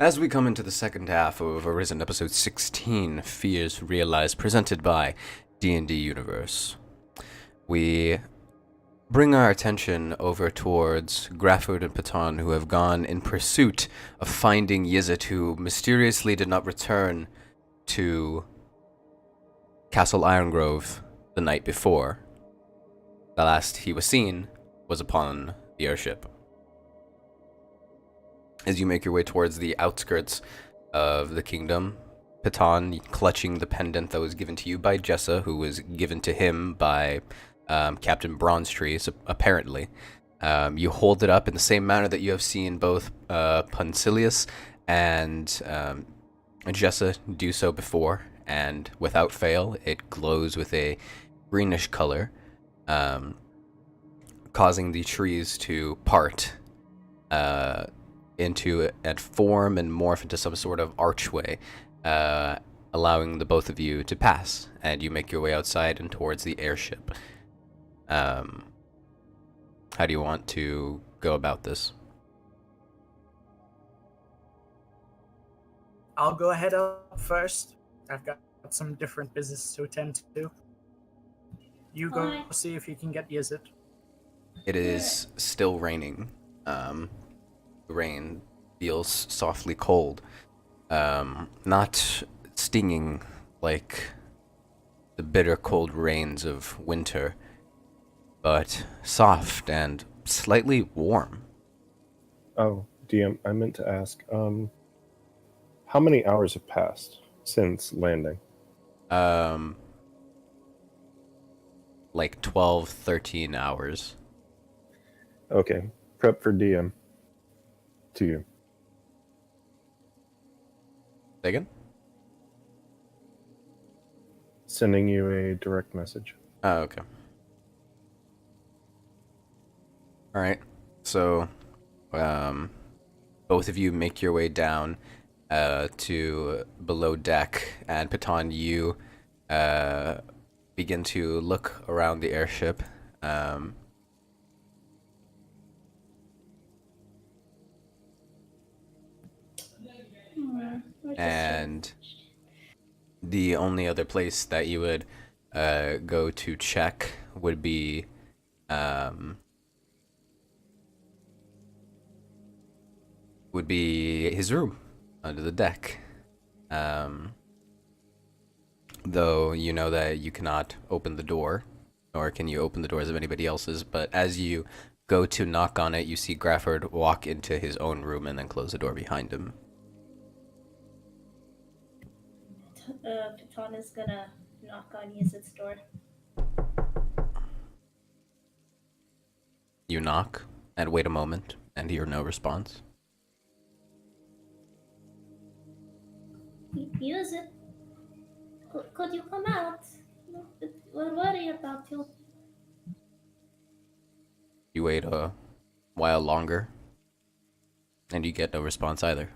As we come into the second half of Orizon episode 16, Fears Realized, presented by D&D Universe, we bring our attention over towards Grafford and Patan, who have gone in pursuit of finding Yizit, who mysteriously did not return to Castle Irongrove the night before. The last he was seen was upon the airship. As you make your way towards the outskirts of the kingdom, Patan clutching the pendant that was given to you by Jessa, who was given to him by Captain Bronzetree, so apparently. You hold it up in the same manner that you have seen both Puncilius and Jessa do so before, and without fail, it glows with a greenish color, causing the trees to part into and form and morph into some sort of archway, allowing the both of you to pass, and you make your way outside and towards the airship. How do you want to go about this? I'll go ahead up first. I've got some different business to attend to. You go Alright. see if you can get Yizit. It is still raining. The rain feels softly cold. Not stinging like the bitter cold rains of winter, but soft and slightly warm. Oh, DM, I meant to ask, how many hours have passed since landing? Like 12, 13 hours. Okay, prep for DM. To you. Say again? Sending you a direct message. Oh, okay. Alright, so, both of you make your way down to below deck, and Patan, you begin to look around the airship. And the only other place that you would go to check would be his room under the deck. Though you know that you cannot open the door, nor can you open the doors of anybody else's, but as you go to knock on it, you see Grafford walk into his own room and then close the door behind him. Patan is gonna knock on Yizit's door. You knock and wait a moment and hear no response. Yizit, could you come out? We're worried about you. You wait a while longer and you get no response either.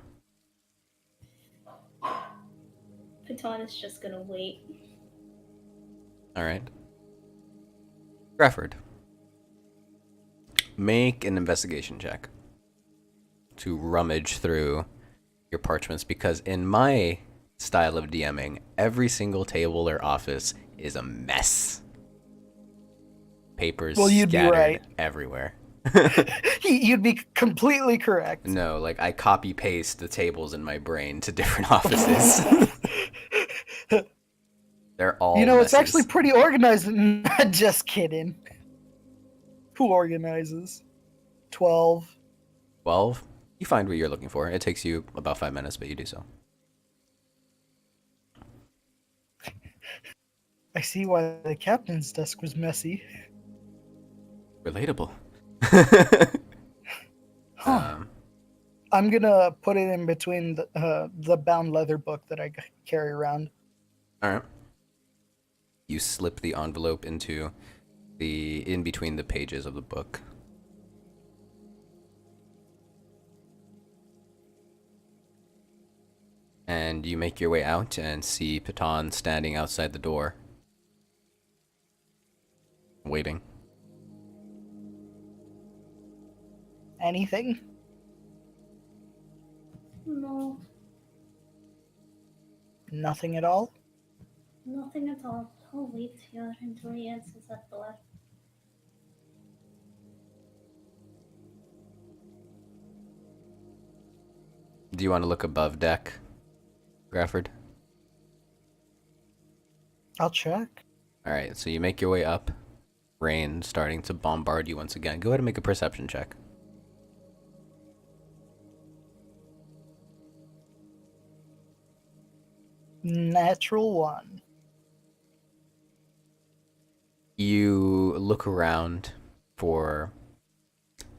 Patan is just gonna wait. Alright. Grafford, make an investigation check to rummage through your parchments, because in my style of DMing, every single table or office is a mess. Papers Well, you'd be scattered right. everywhere. You'd be completely correct. No, like I copy paste the tables in my brain to different offices. They're all It's messes. actually pretty organized. Just kidding. Who organizes? 12. 12? You find what you're looking for. It takes you about 5 minutes, but you do so. I see why the captain's desk was messy. Relatable. Huh. I'm gonna put it in between the bound leather book that I carry around. Alright. You slip the envelope into in between the pages of the book. And you make your way out and see Patan standing outside the door, waiting. Anything? No, Nothing at all? nothing at all. I'll wait here until he answers that door. Do you want to look above deck, Grafford? I'll check. Alright, so you make your way up. Rain starting to bombard you once again. Go ahead and make a perception check. Natural 1. You look around for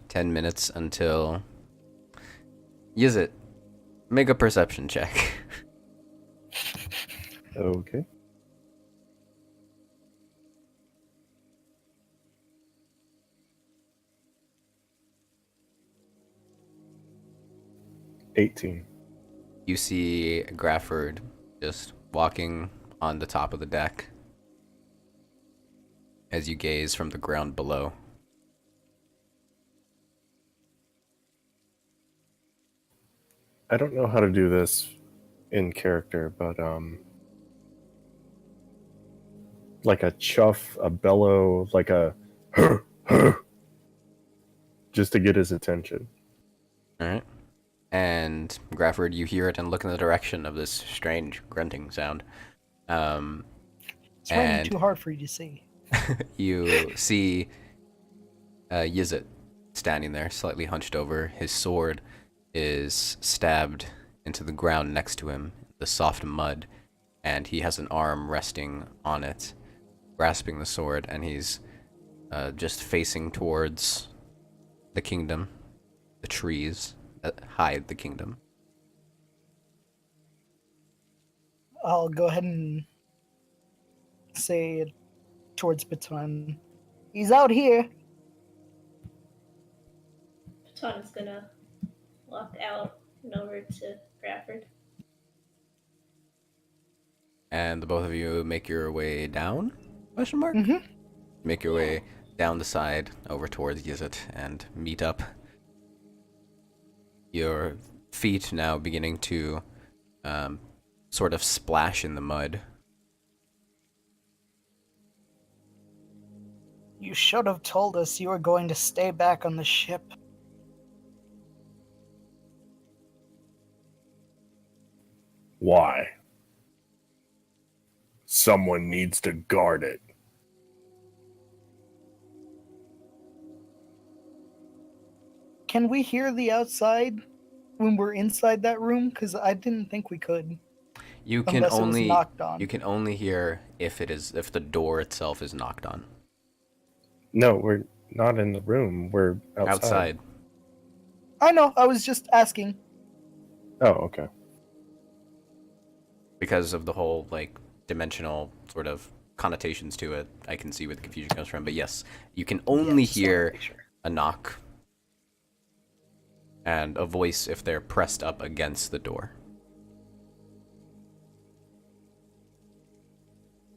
10 minutes until... Use it. Make a perception check. Okay. $18. You see Grafford just walking on the top of the deck as you gaze from the ground below. I don't know how to do this in character, but like a chuff, a bellow, like a just to get his attention. Alright. And Grafford, you hear it and look in the direction of this strange grunting sound. It's raining And- too hard for you to see. You see Yizit standing there, slightly hunched over. His sword is stabbed into the ground next to him, the soft mud, and he has an arm resting on it, grasping the sword, and he's just facing towards the kingdom, the trees that hide the kingdom. I'll go ahead and say it towards Baton. He's out here. Baton is gonna walk out and over to Grafford. And the both of you make your way down? Question mark? Mm-hmm. Make your way down the side over towards Yizit and meet up. Your feet now beginning to sort of splash in the mud. You should have told us you were going to stay back on the ship. Why? Someone needs to guard it. Can we hear the outside when we're inside that room? Because I didn't think we could. You can Unless it was only knocked on. you can only hear if the door itself is knocked on. No, we're not in the room. We're outside. I know, I was just asking. Oh, okay. Because of the whole like dimensional sort of connotations to it, I can see where the confusion comes from. But yes, you can only Just wanted to hear make sure. a knock and a voice if they're pressed up against the door.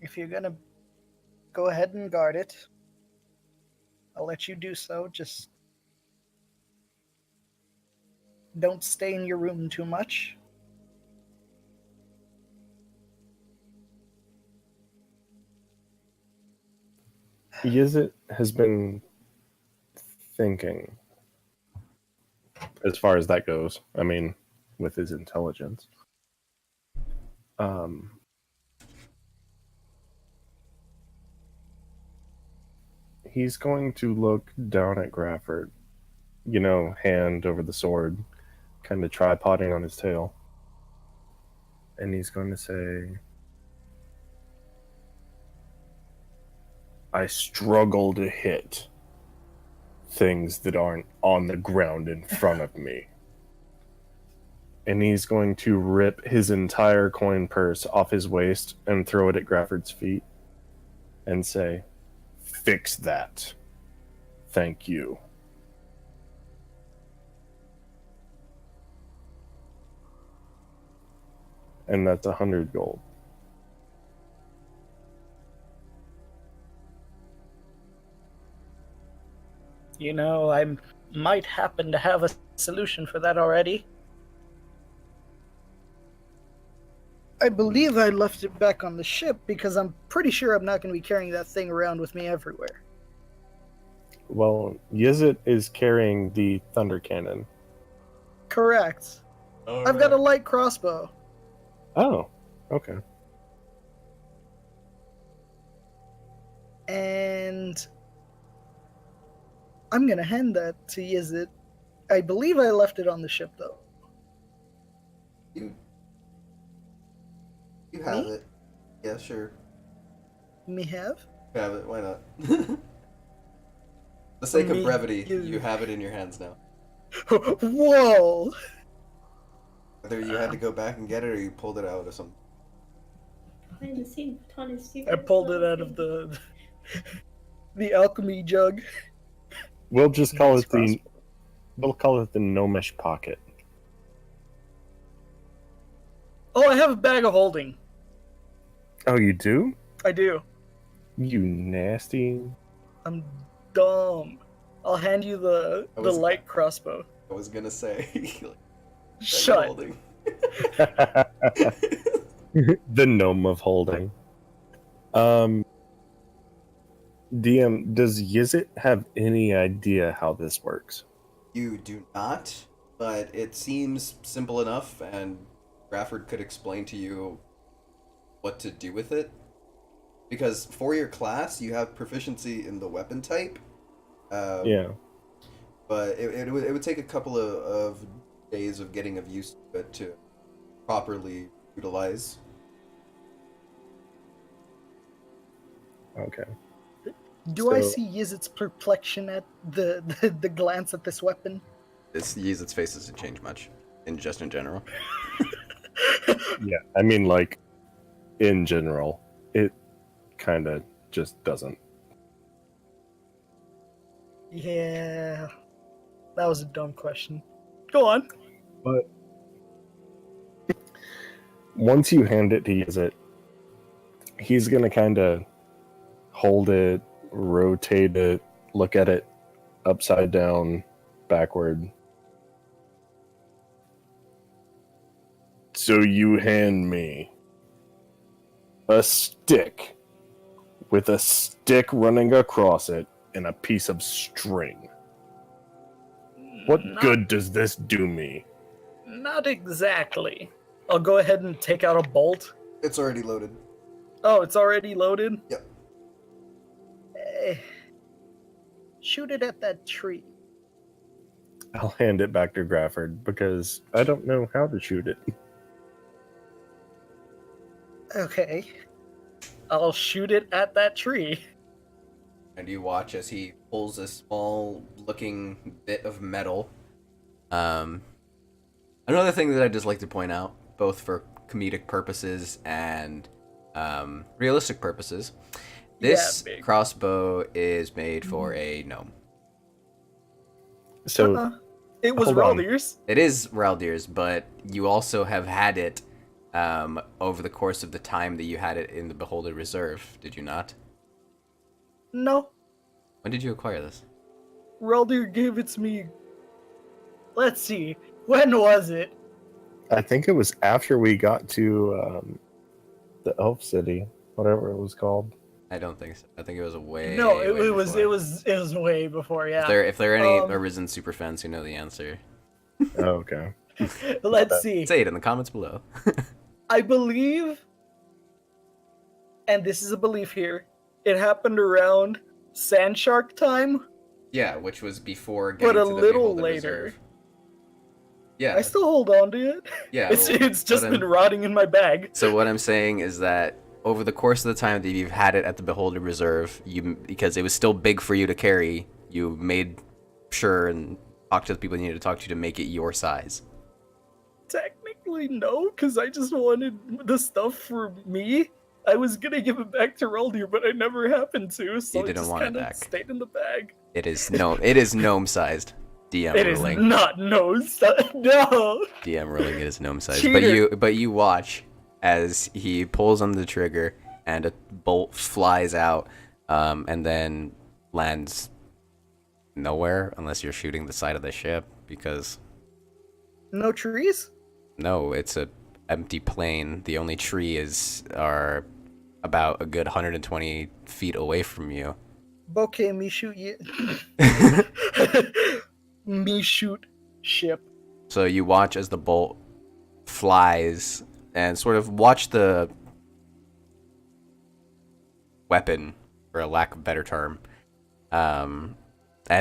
If you're gonna go ahead and guard it, I'll let you do so. Just don't stay in your room too much. Yizit has been thinking, as far as that goes. I mean, with his intelligence. He's going to look down at Grafford, hand over the sword, kind of tripoding on his tail. And he's going to say, I struggle to hit things that aren't on the ground in front of me. And he's going to rip his entire coin purse off his waist and throw it at Grafford's feet and say, fix that. Thank you. And that's 100 gold. I might happen to have a solution for that already. I believe I left it back on the ship because I'm pretty sure I'm not going to be carrying that thing around with me everywhere. Well, Yizit is carrying the thunder cannon. Correct. I've got a light crossbow. Oh, okay. And I'm going to hand that to Yizit. I believe I left it on the ship, though. You have Me? it. Yeah, sure. Me have? You have it. Why not? For the sake of Me, brevity, you- you have it in your hands now. Whoa! Whether you had to go back and get it or you pulled it out or something. Behind the scene, Baton is I pulled it out of the alchemy jug. We'll just call Nice it the gnomish pocket. Oh, I have a bag of holding. Oh, you do? I do. You nasty. I'm dumb. I'll hand you the light crossbow. I was gonna say. Like, Shut. holding. The gnome of holding. DM, does Yizit have any idea how this works? You do not, but it seems simple enough, and Rafford could explain to you what to do with it. Because for your class, you have proficiency in the weapon type. Yeah. But it would take a couple of days of getting used to it to properly utilize. Okay. Do I So- see Yizit's perplexion at the glance at this weapon? Its face doesn't change much, in general. Yeah, I mean, like, in general, it kind of just doesn't. Yeah, that was a dumb question. Go on. But once you hand it to Yizit, he's gonna kind of hold it, rotate it, look at it upside down, backward. So you hand me a stick with a stick running across it and a piece of string. What good does this do me? Not exactly. I'll go ahead and take out a bolt. It's already loaded. Oh, it's already loaded? Yep. Shoot it at that tree. I'll hand it back to Grafford because I don't know how to shoot it. Okay. I'll shoot it at that tree. And you watch as he pulls a small looking bit of metal. Another thing that I'd just like to point out, both for comedic purposes and realistic purposes, this Yeah, big. crossbow is made for a gnome. So It was Hold on. Raldir's. It is Raldir's, but you also have had it over the course of the time that you had it in the Beholder Reserve, did you not? No. When did you acquire this? Raldir gave it to me. Let's see. When was it? I think it was after we got to the Elf City, whatever it was called. I don't think so. I think it was way. No, way it was before. way before, yeah. If there are any Um, Orizon super fans who know the answer, Oh, okay. Let's see. say it in the comments below. I believe, and this is a belief here, it happened around Sand Shark time. Yeah, which was before But getting a to the little Beholder later. Reserve. Yeah, I still hold on to it. yeah. It's well, just what been I'm- rotting in my bag. So what I'm saying is that over the course of the time that you've had it at the Beholder Reserve, because it was still big for you to carry, you made sure and talked to the people you needed to talk to make it your size. Technically, no, because I just wanted the stuff for me. I was gonna give it back to Raldir, but I never happened to, so You it didn't just want it kind of back. stayed in the bag. It is gnome sized. DM It is ruling. not no. No. DM ruling it is gnome sized. Cheater. But you watch as he pulls on the trigger and a bolt flies out, and then lands nowhere unless you're shooting the side of the ship, because No trees? no, it's empty plain. The only tree are about a good 120 feet away from you. Bokeh, me shoot you. Me shoot ship. So you watch as the bolt flies and sort of watch the weapon, for a lack of a better term, and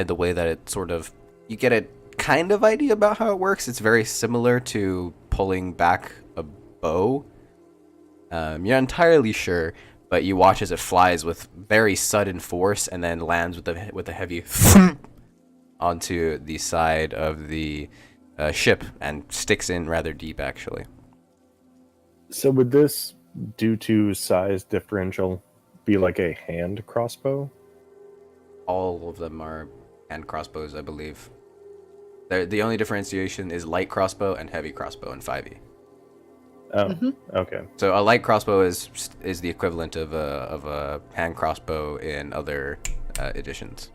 the way that it sort of, you get a kind of idea about how it works. It's very similar to pulling back a bow. You're not entirely sure, but you watch as it flies with very sudden force and then lands with a heavy onto the side of the ship and sticks in rather deep, actually. So would this, due to size differential, be like a hand crossbow? All of them are hand crossbows, I believe. The only differentiation is light crossbow and heavy crossbow in 5e. Oh, okay. So a light crossbow is the equivalent of a hand crossbow in other editions.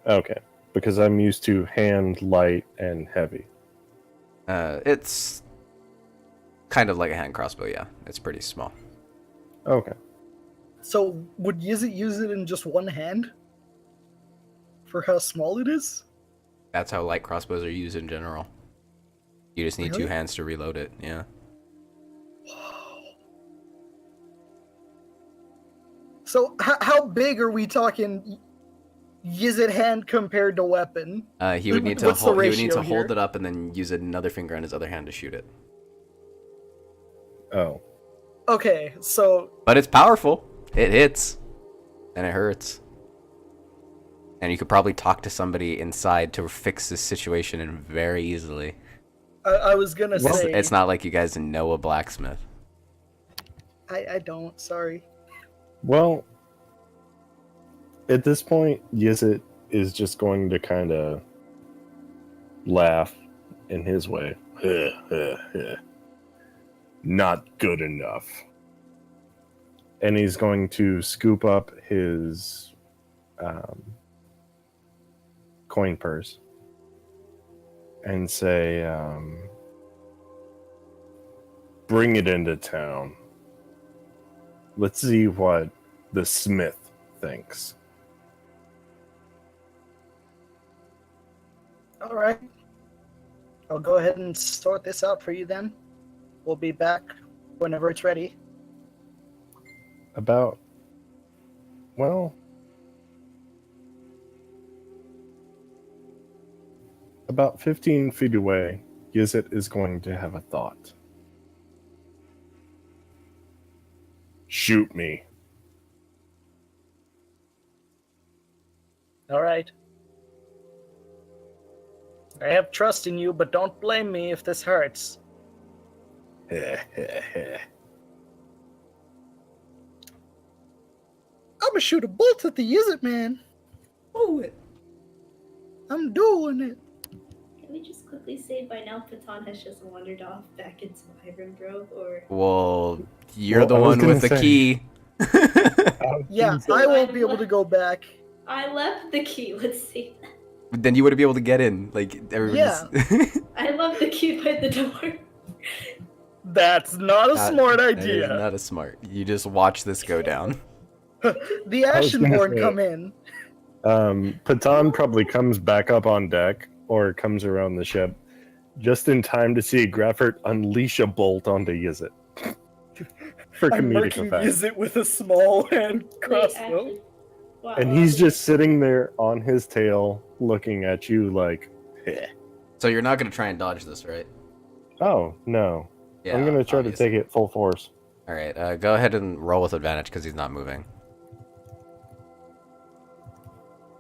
Okay, because I'm used to hand, light, and heavy. It's kind of like a hand crossbow, yeah. It's pretty small. Okay. So would Yizit use it in just one hand? For how small it is? That's how light crossbows are used in general. You just need Really? 2 hands to reload it, yeah. So how big are we talking? Yizit hand compared to weapon? He would need to What's the hold ratio here? it up and then use another finger on his other hand to shoot it. Oh. Okay, so But it's powerful. It hits. And it hurts. And you could probably talk to somebody inside to fix this situation in very easily. I was gonna say It's not like you guys know a blacksmith. I don't. Sorry. Well, at this point, Yizit is just going to kind of laugh in his way. Not good enough. And he's going to scoop up his coin purse and say, bring it into town. Let's see what the smith thinks. All right. I'll go ahead and sort this out for you then. We'll be back whenever it's ready. About 15 feet away, Yizit is going to have a thought. Shoot me. All right. I have trust in you, but don't blame me if this hurts. I'm gonna shoot a bolt at the Yizit man. Do it. I'm doing it. Can we just quickly say by now Patan has just wandered off back into Iron Grove, or Well, you're Well, the I was one gonna with the say- key. Yeah, I won't be able to go back. I left the key. Let's see. Then you wouldn't be able to get in. Like, everybody's... I left the key by the door. That's not a smart That is idea. not a smart. You just watch this go down. The I was gonna Ashenborn say- come in. Patan probably comes back up on deck or comes around the ship just in time to see Graffert unleash a bolt onto Yizit. For I'm comedic murking effect. Yizit with a small hand crossbow. Actually, And he's just sitting there on his tail looking at you like, "Heh." So you're not going to try and dodge this, right? Oh, no. Yeah, I'm going to try obviously. to take it full force. Alright, go ahead and roll with advantage because he's not moving.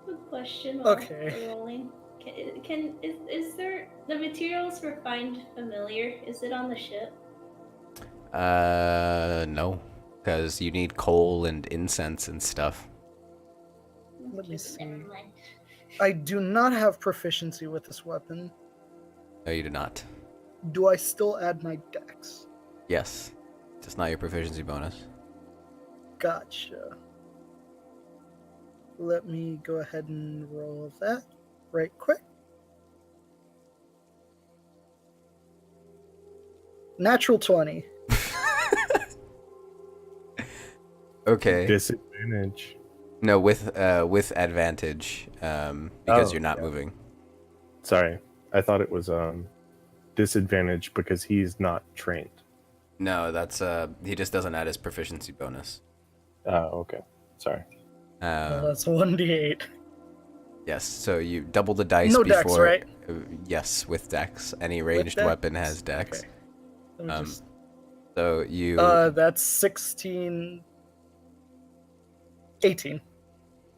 Good question. While Okay. we're rolling. Is there the materials for find familiar? Is it on the ship? No. Because you need coal and incense and stuff. Let me see. Never mind. I do not have proficiency with this weapon. No, you do not. Do I still add my dex? Yes. Just not your proficiency bonus. Gotcha. Let me go ahead and roll that right quick. Natural 20. Okay. Disadvantage. No, with advantage, because Oh, you're not yeah. moving. Sorry, I thought it was disadvantage because he's not trained. No, that's he just doesn't add his proficiency bonus. Okay. Sorry. Well, Um, that's 1d8. yes, so you double the dice No before. dex, right? Yes, with dex. Any With ranged dex? weapon has dex. Okay. Let me Um, just... So you That's 16... 18.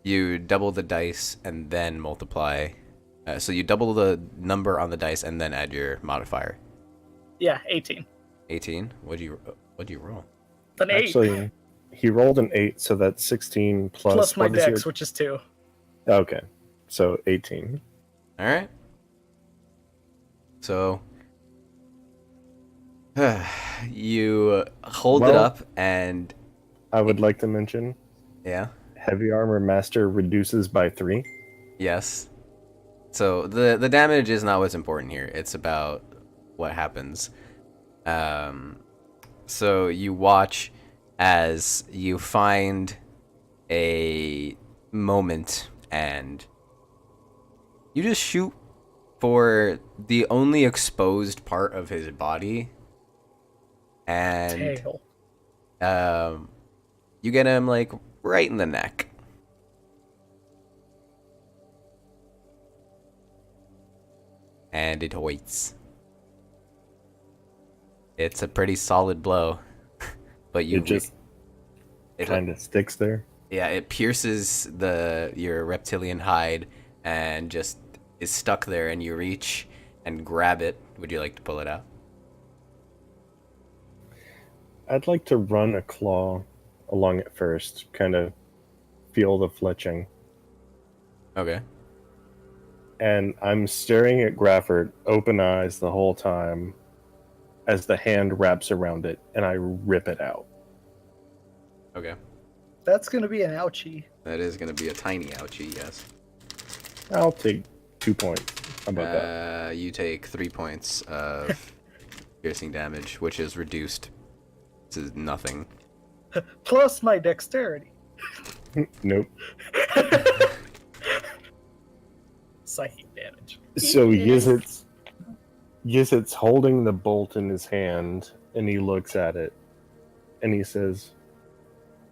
you double the dice and then multiply. So you double the number on the dice and then add your modifier. Yeah, 18. 18. What'd you roll? An 8. Actually, he rolled an 8, so that's 16 Plus my what is dex, which is 2. Okay, so 18. All right. So you hold it Well- up and I would like to mention yeah. Heavy Armor Master reduces by 3. Yes. So the damage is not what's important here. It's about what happens. So you watch as you find a moment and you just shoot for the only exposed part of his body, and Tail. you get him like right in the neck. And it hoits. It's a pretty solid blow, but you It just kind of sticks there. yeah, it pierces your reptilian hide and just is stuck there. And you reach and grab it. Would you like to pull it out? I'd like to run a claw along it first, kind of feel the fletching. Okay. And I'm staring at Grafford, open eyes the whole time, as the hand wraps around it, and I rip it out. Okay. That's gonna be an ouchie. That is gonna be a tiny ouchie. Yes. I'll take 2 points. How about that? You take 3 points of piercing damage, which is reduced to nothing. Plus my dexterity. Nope. Psychic damage. So Yizit's holding the bolt in his hand, and he looks at it, and he says,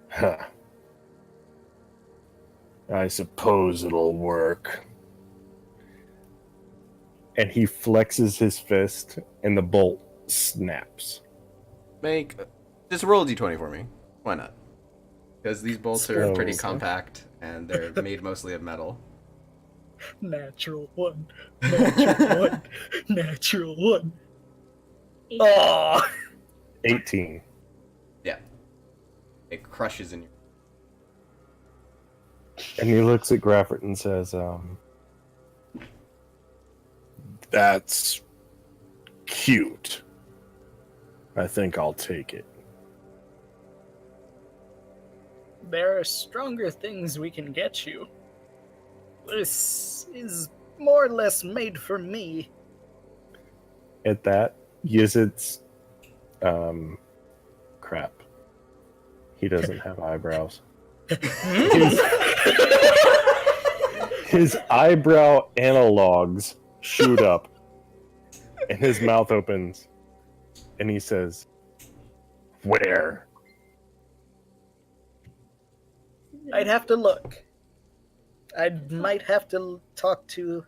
"Huh. I suppose it'll work." And he flexes his fist, and the bolt snaps. Just roll a d20 for me. Why not? Because these bolts are pretty So- compact and they're made mostly of metal. Natural 1. Natural 1. Natural 1. 18. Oh! 18. Yeah. It crushes in your. And he looks at Grafford and says, "That's cute. I think I'll take it." There are stronger things we can get you. This is more or less made for me. At that, Yizit's crap. He doesn't have eyebrows. His eyebrow analogs shoot up, and his mouth opens, and he says, "Where?" I'd have to look. I might have to talk to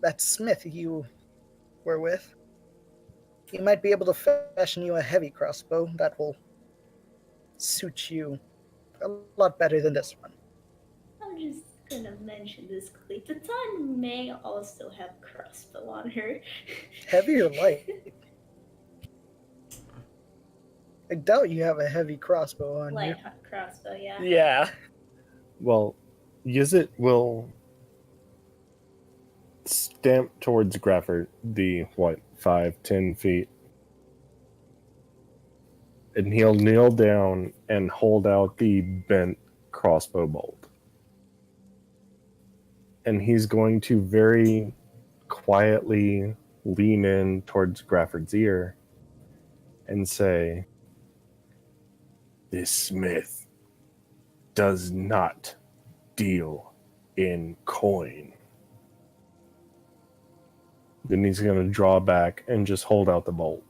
that smith you were with. He might be able to fashion you a heavy crossbow that will suit you a lot better than this one. I'm just gonna mention this quickly. The Titan may also have crossbow on her. Heavy or light? I doubt you have a heavy crossbow on Light you. crossbow, yeah. Yeah. Well, Yizit will stamp towards Grafford, the 5-10 feet, and he'll kneel down and hold out the bent crossbow bolt. And he's going to very quietly lean in towards Grafford's ear and say, "This smith does not deal in coin." Then he's going to draw back and just hold out the bolt.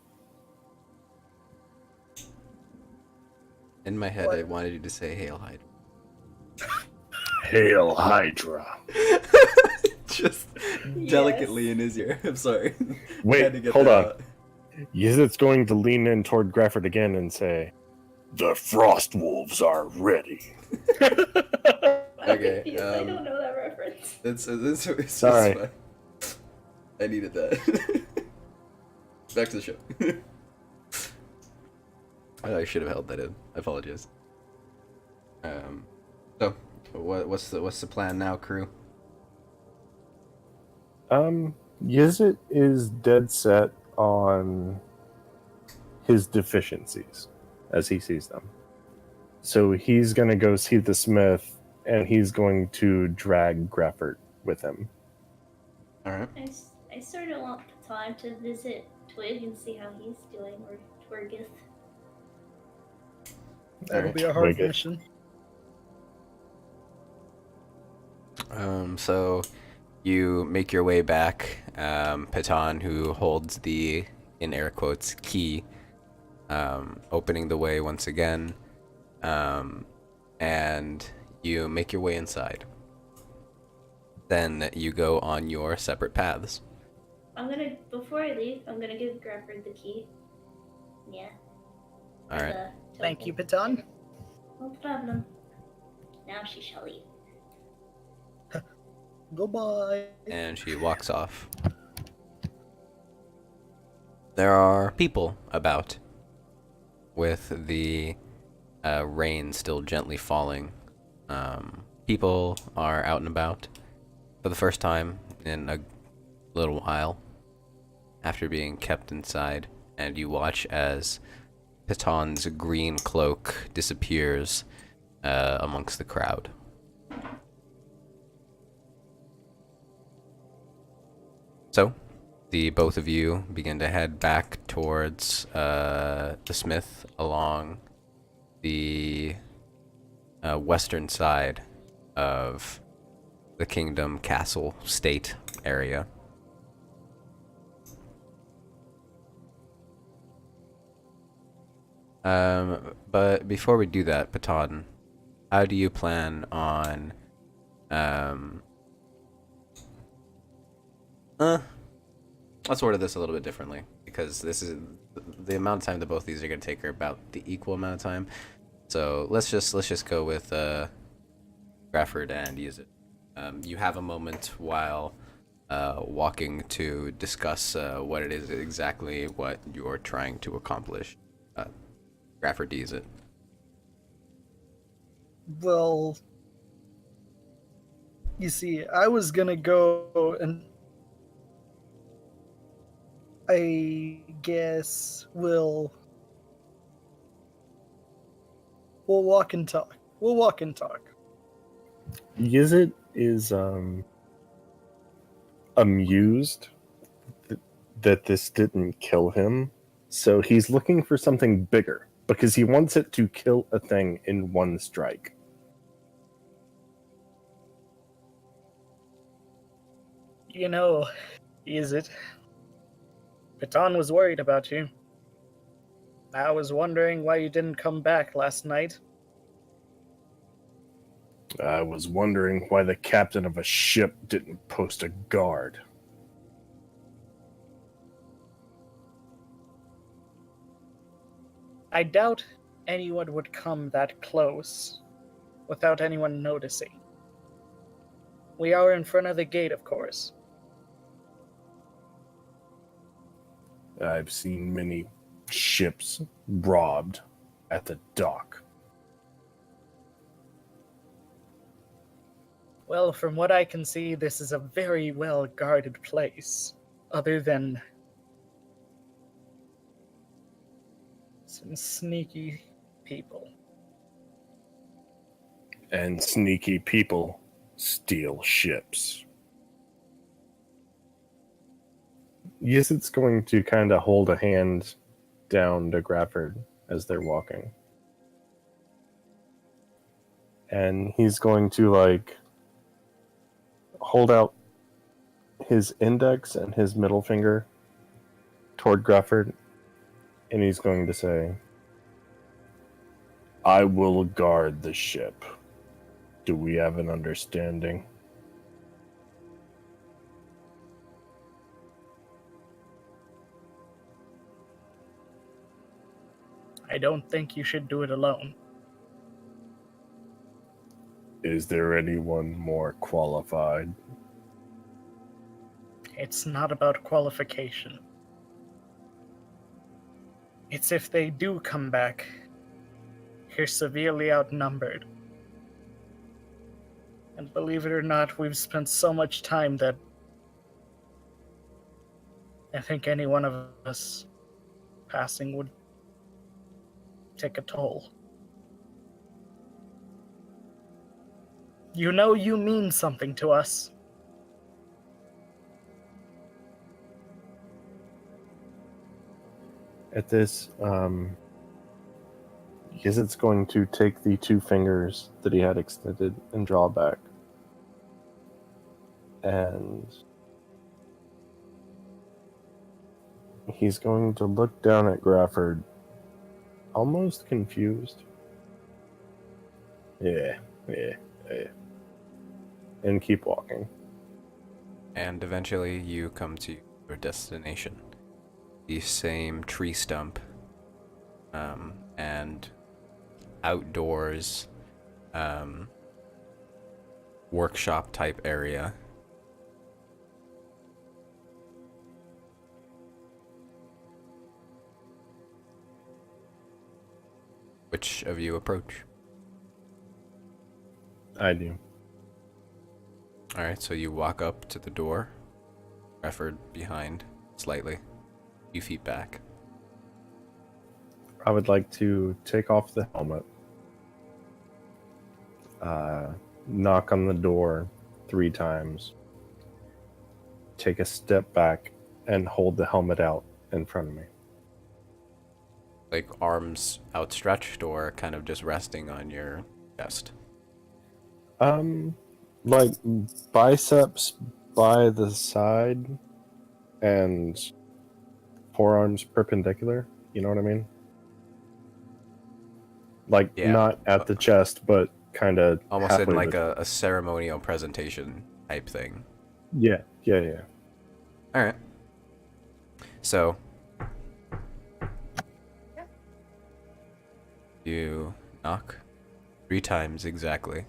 In my head, What? I wanted you to say Hail Hydra. Hail Hydra. Just Yes. delicately in his ear. I'm sorry. Wait, Had to get hold that on. out. Yizit's going to lean in toward Grafford again and say, "The Frost Wolves are ready." I'm Okay, confused. I don't know that reference. It's Sorry. fine. I needed that. Back to the show. I should have held that in. I apologize. So what's the plan now, crew? Yizit is dead set on his deficiencies as he sees them. So he's going to go see the smith, and he's going to drag Grafford with him. All right. I sort of want time to visit Twig and see how he's doing, or Twergith. That'll be a hard Wicked. mission. So you make your way back. Patan, who holds the, in air quotes, key, opening the way once again, and you make your way inside. Then you go on your separate paths. Before I leave, I'm gonna give Grafford the key. Yeah. All right. Thank you, Patan. No problem. Now she shall leave. Goodbye. And she walks off. There are people about, with the rain still gently falling. People are out and about for the first time in a little while after being kept inside, and you watch as Paton's green cloak disappears amongst the crowd. So, the both of you begin to head back towards the smith along the western side of the kingdom, castle, state area. But before we do that, Patan, how do you plan on let's order this a little bit differently, because this is the amount of time that both of these are going to take are about the equal amount of time. So let's just go with Grafford and use it. You have a moment while walking to discuss what it is exactly what you're trying to accomplish. Grafford, use it. Well, you see, I was gonna go and I guess we'll walk and talk. We'll walk and talk. Yizit is amused that this didn't kill him, so he's looking for something bigger, because he wants it to kill a thing in one strike. You know, is it? Patan was worried about you. I was wondering why you didn't come back last night. I was wondering why the captain of a ship didn't post a guard. I doubt anyone would come that close without anyone noticing. We are in front of the gate, of course. I've seen many ships robbed at the dock. Well, from what I can see, this is a very well guarded place, other than some sneaky people. And sneaky people steal ships. Yes, it's going to kind of hold a hand down to Grafford as they're walking. And he's going to, like, hold out his index and his middle finger toward Grafford, and he's going to say, I will guard the ship. Do we have an understanding? I don't think you should do it alone. Is there anyone more qualified? It's not about qualification. It's if they do come back, you're severely outnumbered. And believe it or not, we've spent so much time that I think any one of us passing would take a toll. You know you mean something to us. At this, Gizit's going to take the two fingers that he had extended and draw back. And he's going to look down at Grafford, almost confused. Yeah. And keep walking. And eventually you come to your destination. The same tree stump, and outdoors, workshop type area. Which of you approach? I do. Alright, so you walk up to the door, Efford behind, slightly, a few feet back. I would like to take off the helmet, knock on the door 3 times, take a step back, and hold the helmet out in front of me. Like arms outstretched or kind of just resting on your chest? Like biceps by the side and forearms perpendicular, you know what I mean? Like, Yeah. not at the chest, but kind of almost in like a ceremonial presentation type thing. Yeah. Alright. So, you knock 3 times exactly,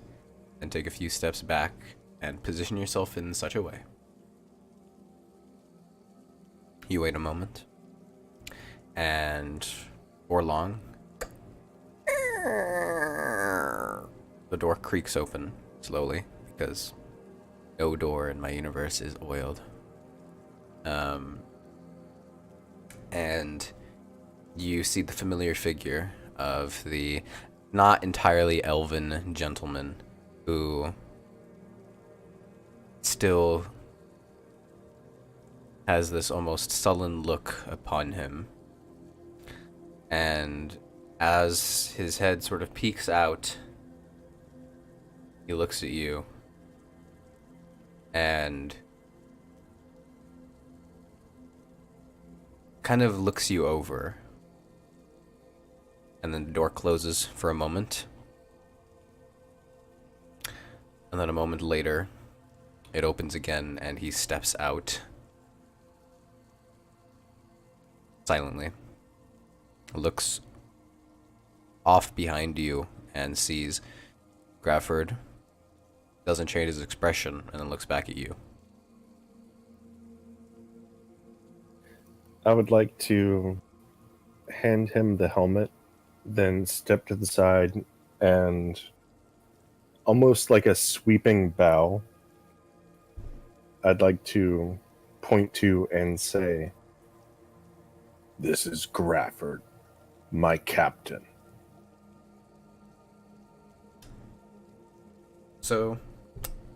and take a few steps back and position yourself in such a way. You wait a moment, and for long, the door creaks open slowly because no door in my universe is oiled. And you see the familiar figure of the not entirely elven gentleman who still has this almost sullen look upon him. And as his head sort of peeks out, he looks at you and kind of looks you over. And then the door closes for a moment. And then a moment later, it opens again and he steps out silently. Looks off behind you and sees Grafford. Doesn't change his expression and then looks back at you. I would like to hand him the helmet, then step to the side and almost like a sweeping bow, I'd like to point to and say, "This is Grafford, my captain." So,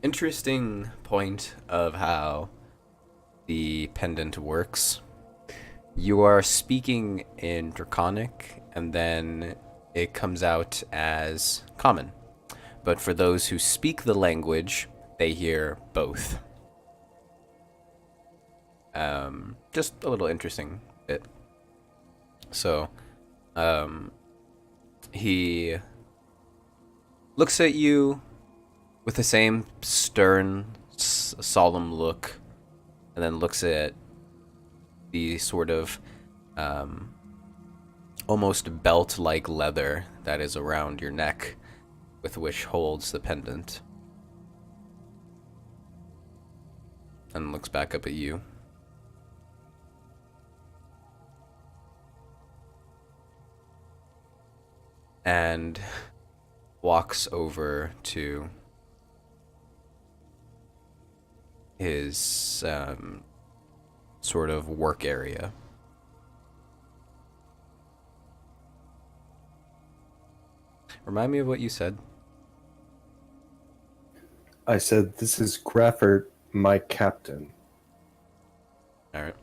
interesting point of how the pendant works. You are speaking in Draconic, and then it comes out as Common. But for those who speak the language, they hear both. Just a little interesting bit. So, he looks at you with the same stern, solemn look, and then looks at the sort of almost belt-like leather that is around your neck, with which holds the pendant, and looks back up at you. And walks over to his sort of work area. Remind me of what you said. I said, "This is Grafford, my captain." All right.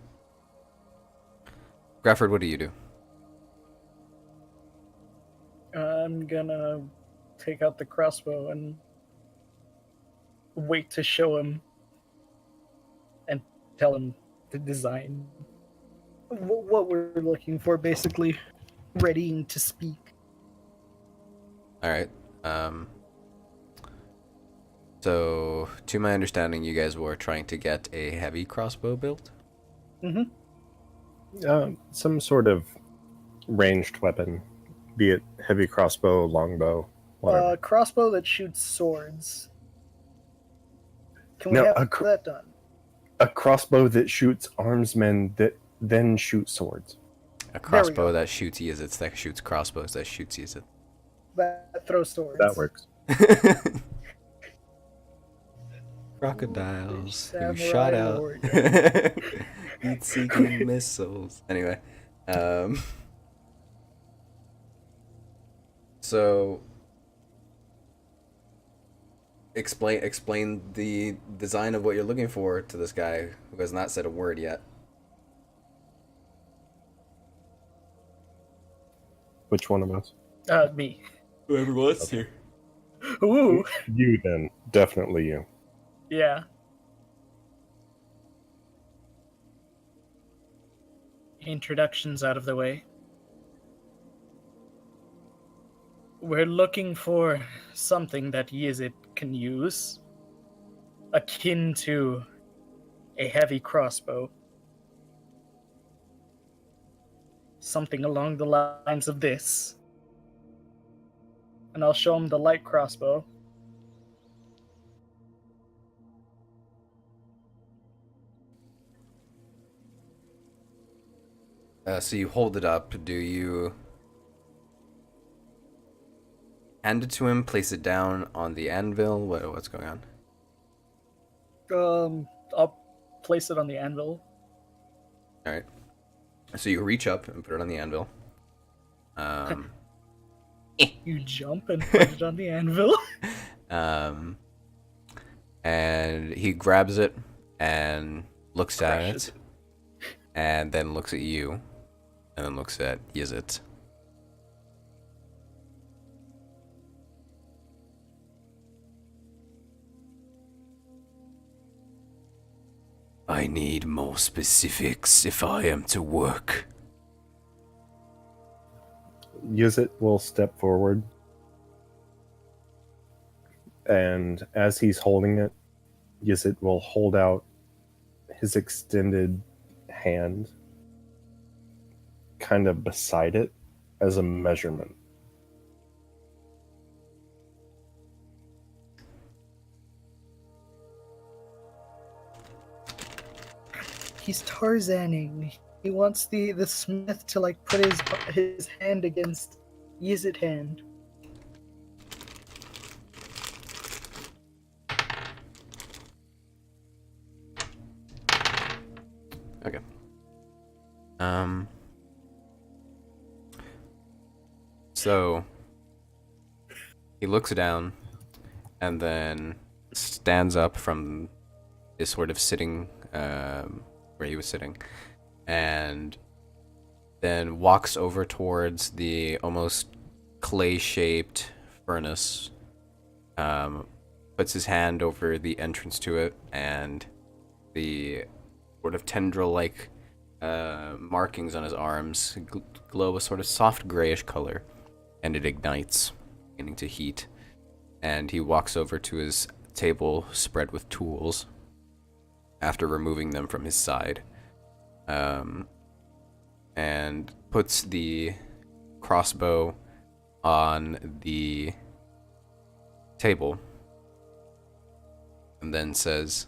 Grafford, what do you do? I'm gonna take out the crossbow and wait to show him and tell him the design. What we're looking for, basically. Readying to speak. All right. So, to my understanding, you guys were trying to get a heavy crossbow built? Some sort of ranged weapon, be it heavy crossbow, longbow, whatever. Crossbow that shoots swords. Can we No, have that done? A crossbow that shoots armsmen that then shoot swords. A crossbow that shoots Yizits, that shoots crossbows, that shoots Yizits. That throws swords. That works. Crocodiles who Samurai shot out warrior. heat-seeking missiles. Anyway, so explain the design of what you're looking for to this guy who has not said a word yet. Which one of us? Me. Whoever was here. Ooh. You then. Definitely you. Yeah. Introductions out of the way. We're looking for something that Yizit can use, akin to a heavy crossbow. Something along the lines of this. And I'll show him the light crossbow. So you hold it up. Do you hand it to him, place it down on the anvil? What's going on? I'll place it on the anvil. All right. So you reach up and put it on the anvil. You jump and put it on the anvil. And he grabs it and looks at Crushes it, and then looks at you, and then looks at Yizit. I need more specifics if I am to work. Yuzit will step forward, and as he's holding it, Yuzit will hold out his extended hand kind of beside it as a measurement. He's Tarzaning. He wants the smith to like put his hand against Yizit hand. Okay. So he looks down and then stands up from his sort of sitting where he was sitting and then walks over towards the almost clay-shaped furnace, puts his hand over the entrance to it, and the sort of tendril-like markings on his arms glow a sort of soft grayish color, and it ignites, beginning to heat. And he walks over to his table spread with tools after removing them from his side, and puts the crossbow on the table, and then says,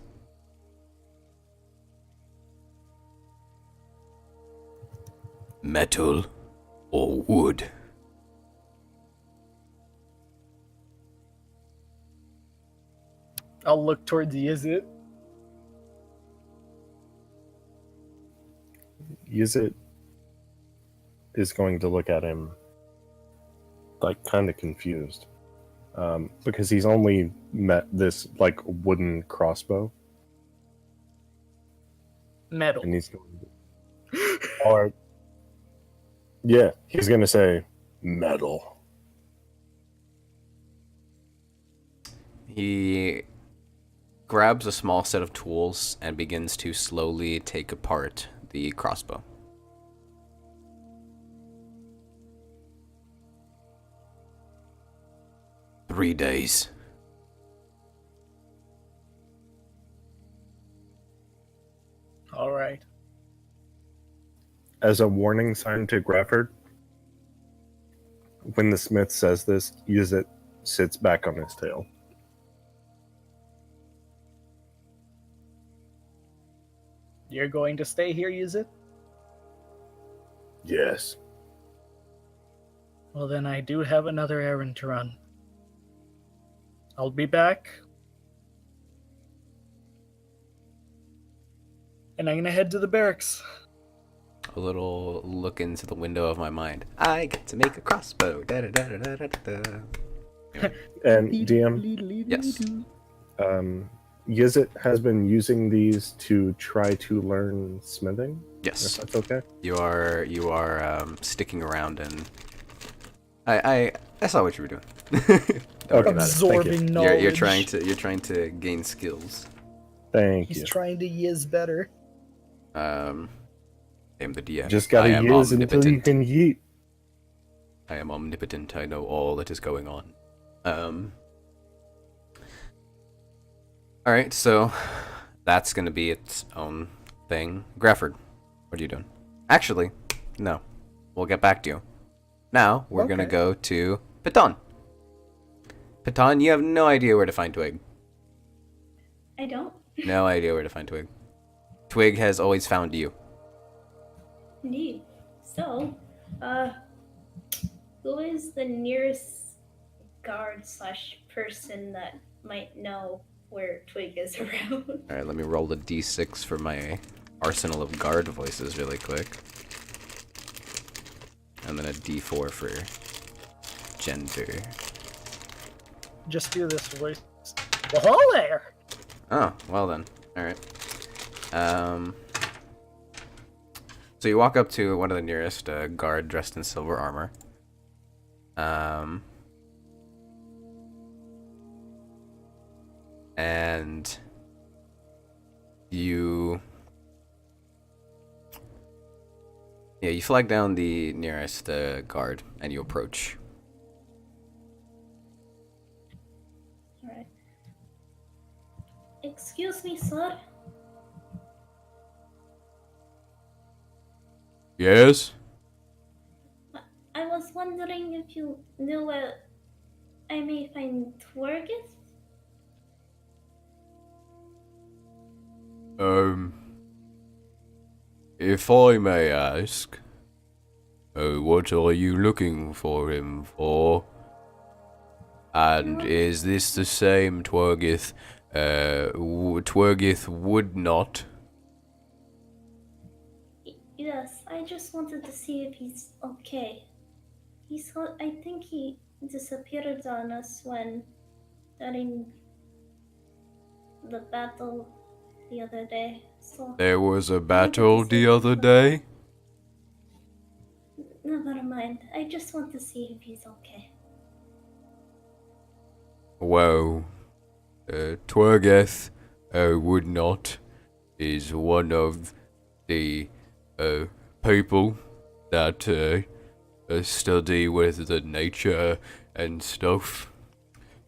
"Metal or wood?" I'll look towards Yizit. Yizit is going to look at him like kind of confused, because he's only met this like wooden crossbow, Metal. and he's going to, or yeah, he's going to say metal. He grabs a small set of tools and begins to slowly take apart the crossbow. "3 days. All right. As a warning sign to Grafford, when the smith says this, Yizit sits back on his tail. You're going to stay here, Yizit? Yes. Well, then I do have another errand to run. I'll be back. And I'm gonna head to the barracks. A little look into the window of my mind. I get to make a crossbow. Da, da, da, da, da, da, da. And DM, Yes. Yizit has been using these to try to learn smithing. Yes. If that's okay. You are sticking around, and I saw what you were doing. Don't worry about it. Absorbing knowledge. You're trying to gain skills. Thank He's you. trying to yiz better. I am the DM. Just gotta I am use until you omnipotent. can yeet. I am omnipotent. I know all that is going on. All right, so that's gonna be its own thing. Grafford, what are you doing? Actually, no. We'll get back to you. Now we're gonna Okay. go to Piton. Piton, you have no idea where to find Twig. I don't. No idea where to find Twig. Twig has always found you. Indeed. So, who is the nearest guard / person that might know where Twig is around? All right, let me roll the d6 for my arsenal of guard voices really quick. And then a d4 for gender. Just do this voice. Well, hello there! Oh, well then. All right. So you walk up to one of the nearest guard dressed in silver armor. And you flag down the nearest guard and you approach. Alright. Excuse me, sir. Yes? I was wondering if you knew where I may find Twergith? If I may ask, what are you looking for him for? And is this the same Twergith, Twergith would not? Yes, I just wanted to see if he's okay. I think he disappeared on us during the battle the other day. So There was a battle the other day? Never mind. I just want to see if he's okay. Well, Twergeth would not is one of the people that study with the nature and stuff.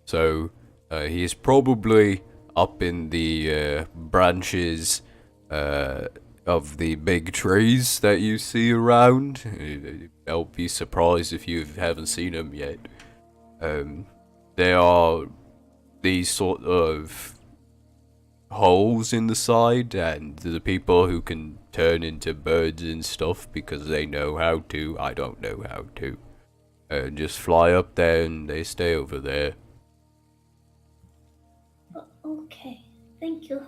So he's probably up in the branches of the big trees that you see around. Don't be surprised if you haven't seen them yet. There are these sort of holes in the side, and the people who can turn into birds and stuff because they know how to. I don't know how to. Just fly up there and they stay over there. Okay. Thank you.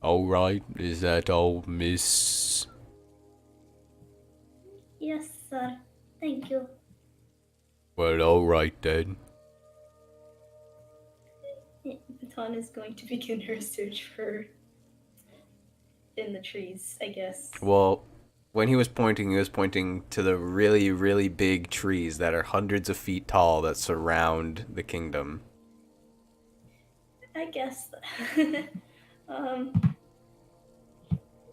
Alright, is that all, miss? Yes, sir. Thank you. Well, alright then. Baton is going to begin her search for in the trees, I guess. Well, when he was pointing to the really, really big trees that are hundreds of feet tall that surround the kingdom. I guess.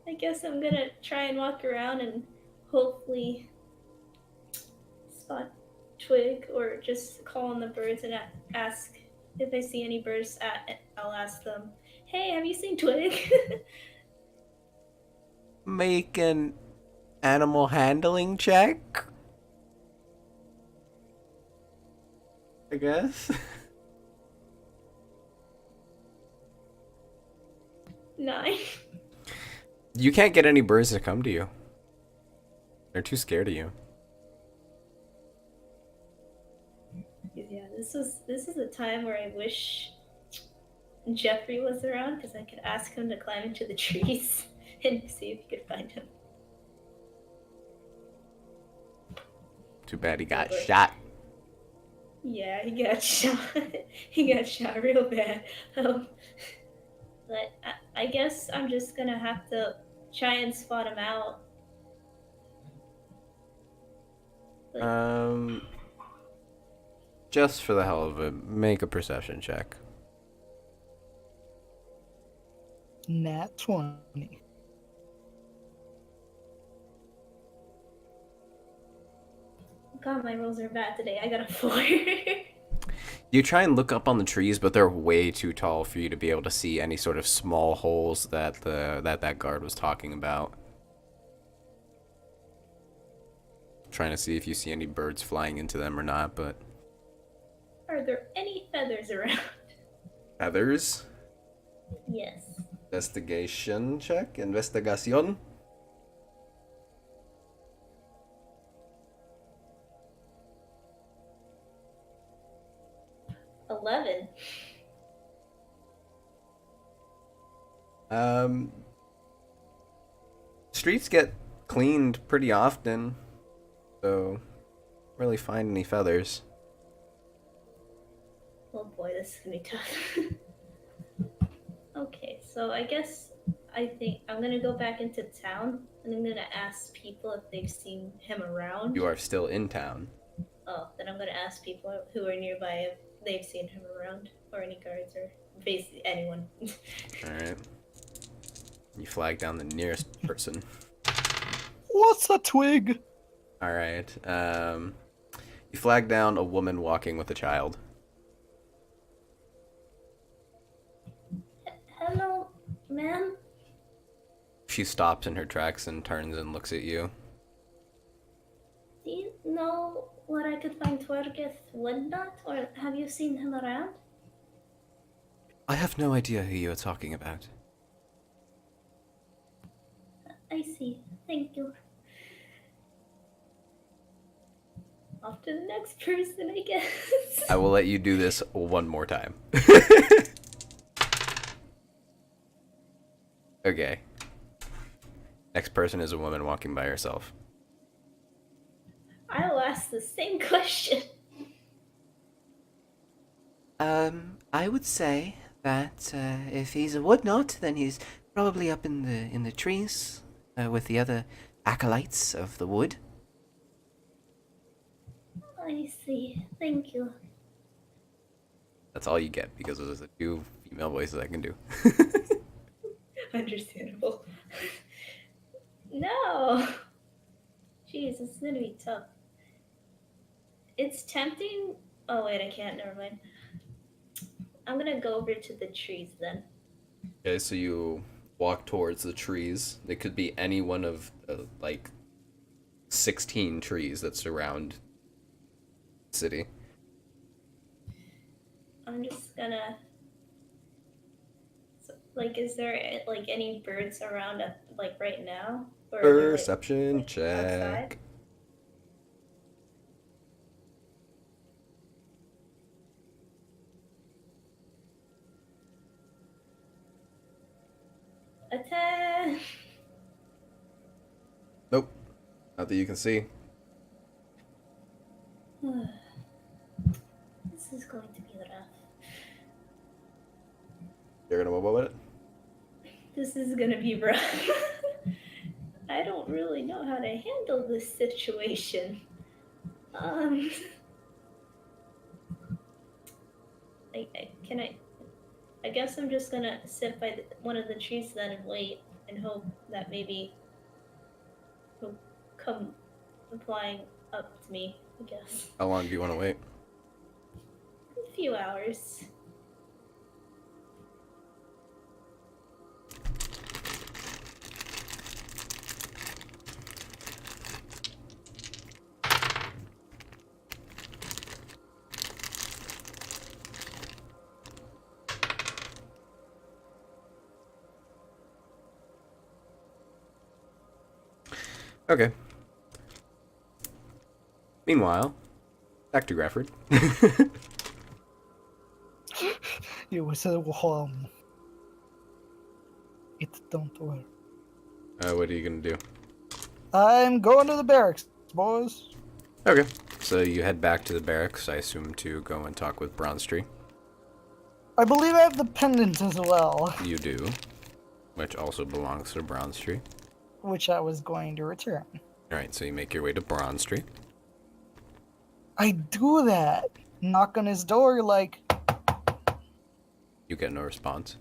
I guess I'm gonna try and walk around and hopefully spot Twig or just call on the birds and ask if I see any birds. I'll ask them, "Hey, have you seen Twig?" Make an animal handling check, I guess. 9. You can't get any birds to come to you. They're too scared of you. Yeah, this is a time where I wish Jeffrey was around because I could ask him to climb into the trees and see if he could find him. Too bad he got shot. Yeah, he got shot. He got shot real bad. But I guess I'm just gonna have to try and spot him out. Like, Just for the hell of it, make a perception check. Nat 20. God, my rolls are bad today. I got a 4. You try and look up on the trees, but they're way too tall for you to be able to see any sort of small holes that that guard was talking about. Trying to see if you see any birds flying into them or not, but Are there any feathers around? feathers. Yes. Investigation check. Investigación. 11. Streets get cleaned pretty often, so don't really find any feathers. Oh boy, this is gonna be tough. Okay, so I think I'm gonna go back into town and I'm gonna ask people if they've seen him around. You are still in town. Oh, then I'm gonna ask people who are nearby if they've seen him around, or any guards, or basically anyone. Alright. You flag down the nearest person. What's a twig? Alright. You flag down a woman walking with a child. Hello, ma'am? She stops in her tracks and turns and looks at you. Do you know where I could find Twergeth Woodnut, or have you seen him around? I have no idea who you are talking about. I see. Thank you. Off to the next person, I guess. I will let you do this one more time. Okay. Next person is a woman walking by herself. I'll ask the same question. I would say that if he's a woodnot, then he's probably up in the trees with the other acolytes of the wood. I see. Thank you. That's all you get because those are the two female voices I can do. Understandable. No! Jeez, it's gonna be tough. It's tempting. Oh, wait, I can't. Never mind. I'm gonna go over to the trees then. Okay, so you walk towards the trees. They could be any one of like 16 trees that surround the city. I'm just gonna. Like, is there like any birds around like right now? Or Perception like, outside? check. A 10! Nope. Not that you can see. This is going to be rough. You're gonna what with it? This is gonna be rough. I don't really know how to handle this situation. Um, can I? I guess I'm just gonna sit by one of the trees then and wait and hope that maybe he'll come flying up to me. I guess How long do you want to wait? a few hours. Okay. Meanwhile, back to Grafford. It was it don't work. What are you gonna do? I'm going to the barracks, boys. Okay. So you head back to the barracks, I assume, to go and talk with Bronstree. I believe I have the pendant as well, You do, which also belongs to Bronstree. which I was going to return. Alright, so you make your way to Bronstree. I do that. Knock on his door like, You get no response.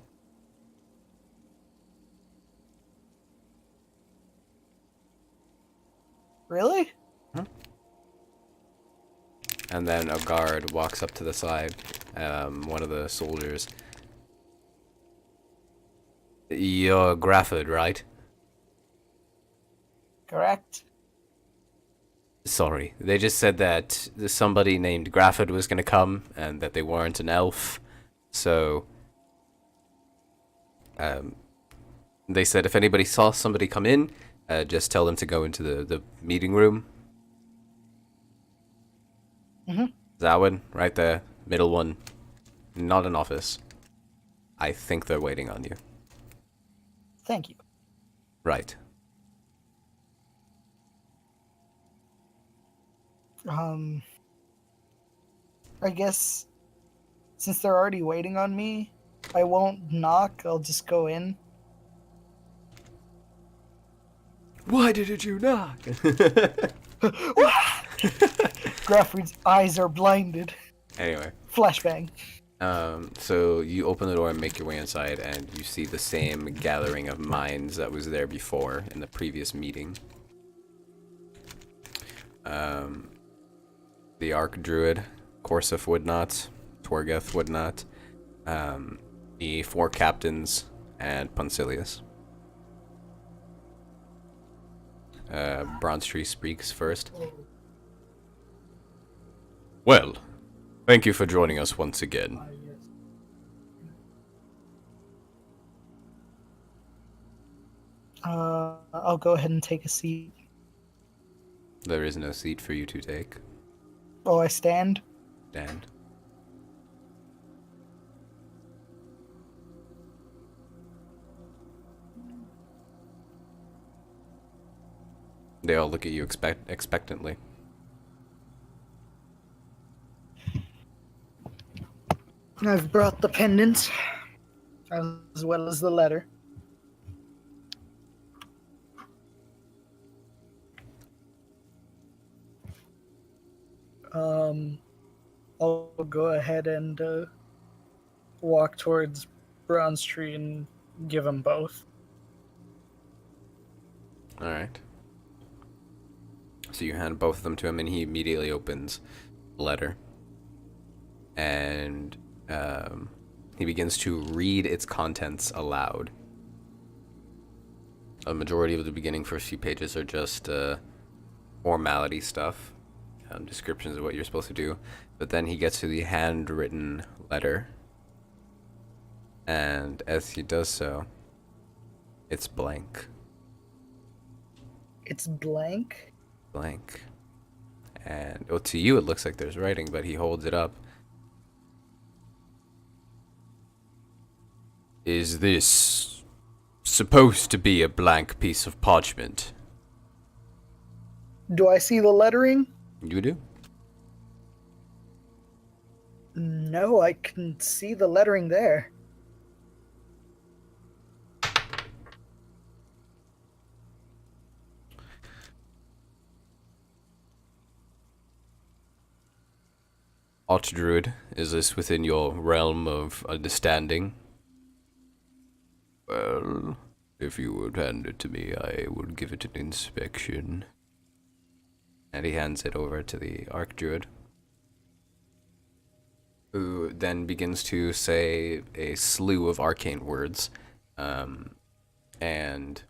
really? And then a guard walks up to the side, one of the soldiers. You're Grafford, right? Correct. Sorry, they just said that somebody named Grafford was gonna come, and that they weren't an elf, so... they said if anybody saw somebody come in, just tell them to go into the meeting room. Mhm. That one, right there, middle one. Not an office. I think they're waiting on you. Thank you. Right. I guess since they're already waiting on me, I won't knock. I'll just go in. Why didn't you knock? Grafford's eyes are blinded. Anyway. Flashbang. So you open the door and make your way inside, and you see the same gathering of minds that was there before in the previous meeting. The Archdruid, Corsif would not, Torgeth would not, the 4 captains, and Puncilius. Bronstree speaks first. Well, thank you for joining us once again. I'll go ahead and take a seat. There is no seat for you to take. Oh, I stand? Stand. They all look at you expectantly. I've brought the pendant, as well as the letter. I'll go ahead and walk towards Bronze Tree and give them both. All right. So you hand both of them to him, and he immediately opens the letter, and he begins to read its contents aloud. A majority of the beginning first few pages are just formality stuff, descriptions of what you're supposed to do. But then he gets to the handwritten letter, and as he does so, it's blank. It's blank? Blank. And well, to you it looks like there's writing, but he holds it up. Is this supposed to be a blank piece of parchment? Do I see the lettering? You do. No, I can see the lettering there. Archdruid, is this within your realm of understanding? Well, if you would hand it to me, I would give it an inspection. And he hands it over to the Archdruid, who then begins to say a slew of arcane words, and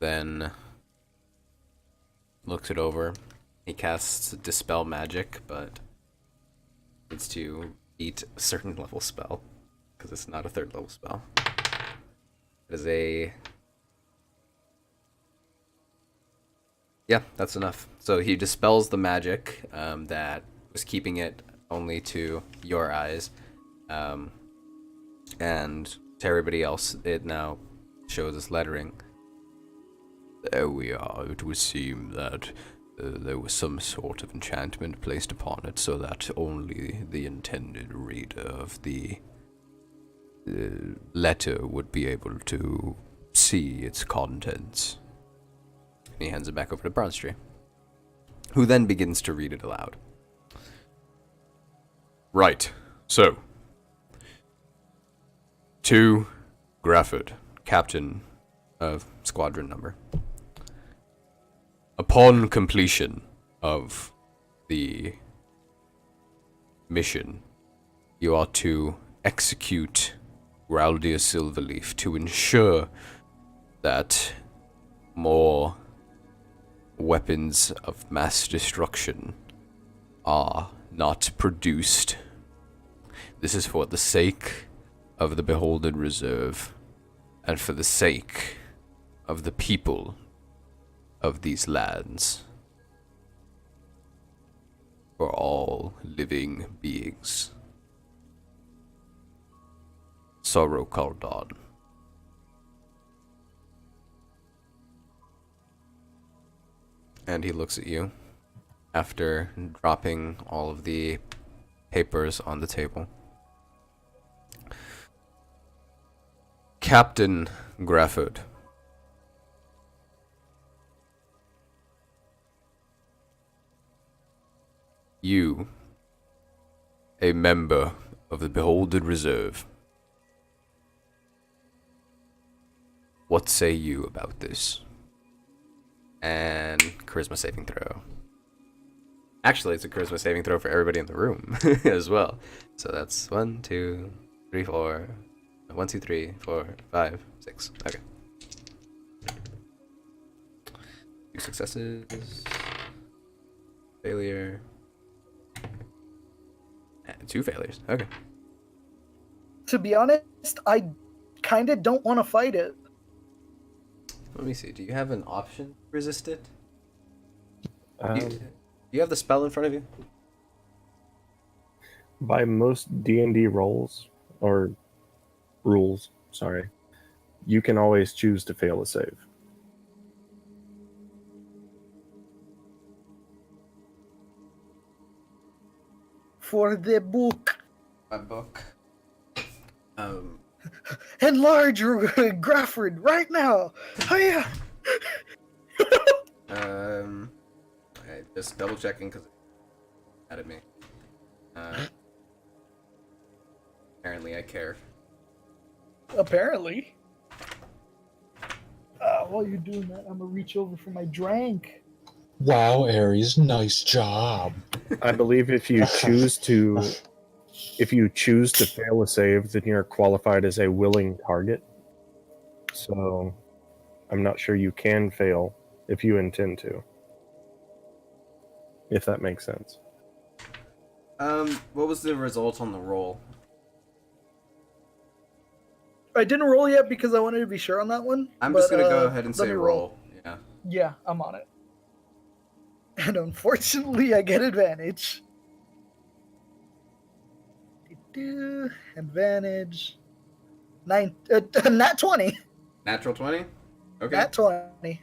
then looks it over. He casts Dispel Magic, but needs to beat a certain level spell, because it's not a third level spell. It is a... Yeah, that's enough. So he dispels the magic that was keeping it only to your eyes, and to everybody else, it now shows us lettering. There we are. It would seem that there was some sort of enchantment placed upon it so that only the intended reader of the letter would be able to see its contents. And he hands it back over to Bronze Tree, who then begins to read it aloud. Right, so, to Grafford, captain of squadron number. Upon completion of the mission, you are to execute Raldia Silverleaf to ensure that more weapons of mass destruction are not produced. This is for the sake of the Beholden Reserve, and for the sake of the people of these lands. For all living beings. Sorrow Kaldon. And he looks at you after dropping all of the papers on the table. Captain Grafford. You, a member of the Beholden Reserve. What say you about this? And charisma saving throw. Actually, it's a charisma saving throw for everybody in the room as well. So that's 1, 2, 3, 4. 1, 2, 3, 4, 5, 6. Okay. 2 successes. Failure. And 2 failures. Okay. To be honest, I kinda don't want to fight it. Let me see. Do you have an option to resist it? Um, Do you have the spell in front of you? by most D&D roles, or rules, sorry, you can always choose to fail a save. For the book. My book. Enlarge Grafford right now. Hiya. I Just double checking because it mad at me. Apparently I care. Apparently. While you're doing that, I'm gonna reach over for my drink. Wow, Aries, nice job. I believe if you choose to fail a save, then you're qualified as a willing target. So I'm not sure you can fail if you intend to. If that makes sense. What was the result on the roll? I didn't roll yet because I wanted to be sure on that one. I'm just gonna go ahead and let say me roll. Yeah. Yeah, I'm on it. And unfortunately, I get advantage. Advantage. Nat 20. Natural 20? Okay. Nat 20.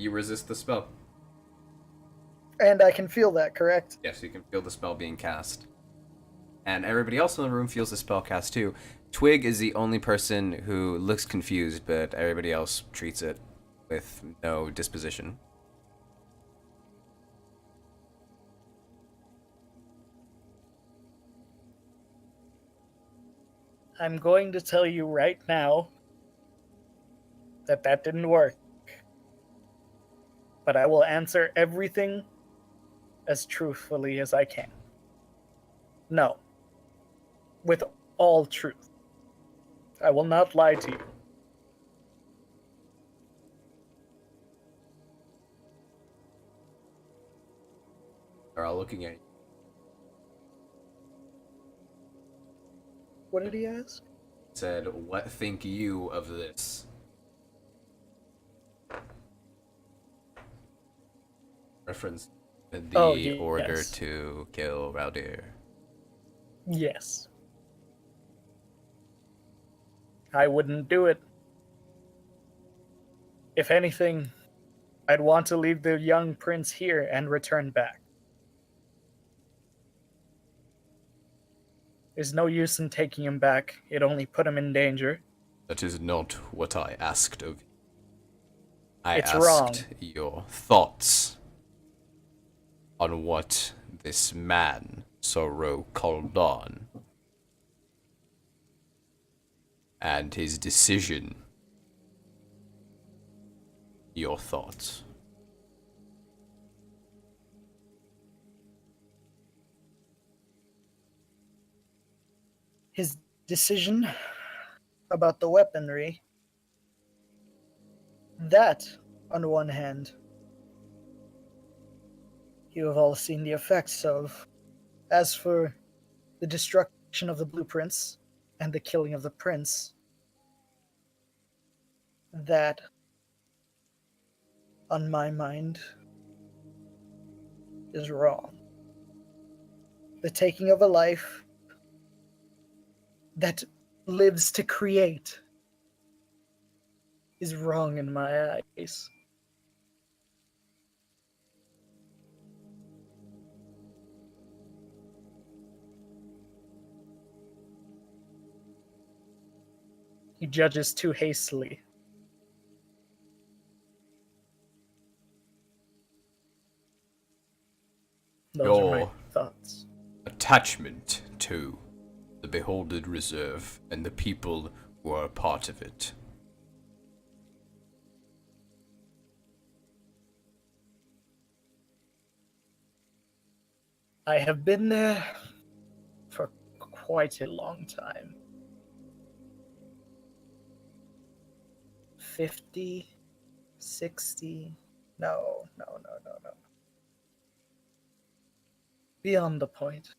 You resist the spell. And I can feel that, correct? Yes, you can feel the spell being cast. And everybody else in the room feels the spell cast too. Twig is the only person who looks confused, but everybody else treats it with no disposition. I'm going to tell you right now that didn't work. But I will answer everything as truthfully as I can. No. With all truth. I will not lie to you. They're all looking at you. What did he ask? Said, what think you of this? Reference the order yes. to kill Raudir. Yes. I wouldn't do it. If anything, I'd want to leave the young prince here and return back. There's no use in taking him back. It only put him in danger. That is not what I asked of you. I It's asked wrong. your thoughts on what this man, Sorrow Kaldon, and his decision. Your thoughts. His decision about the weaponry, that, on one hand, you have all seen the effects of. As for the destruction of the blueprints and the killing of the prince, that, on my mind, is wrong. The taking of a life that lives to create is wrong in my eyes. He judges too hastily. Those are my thoughts. Attachment to the Beholded Reserve and the people who are a part of it. I have been there for quite a long time. 50, 60, no. Beyond the point.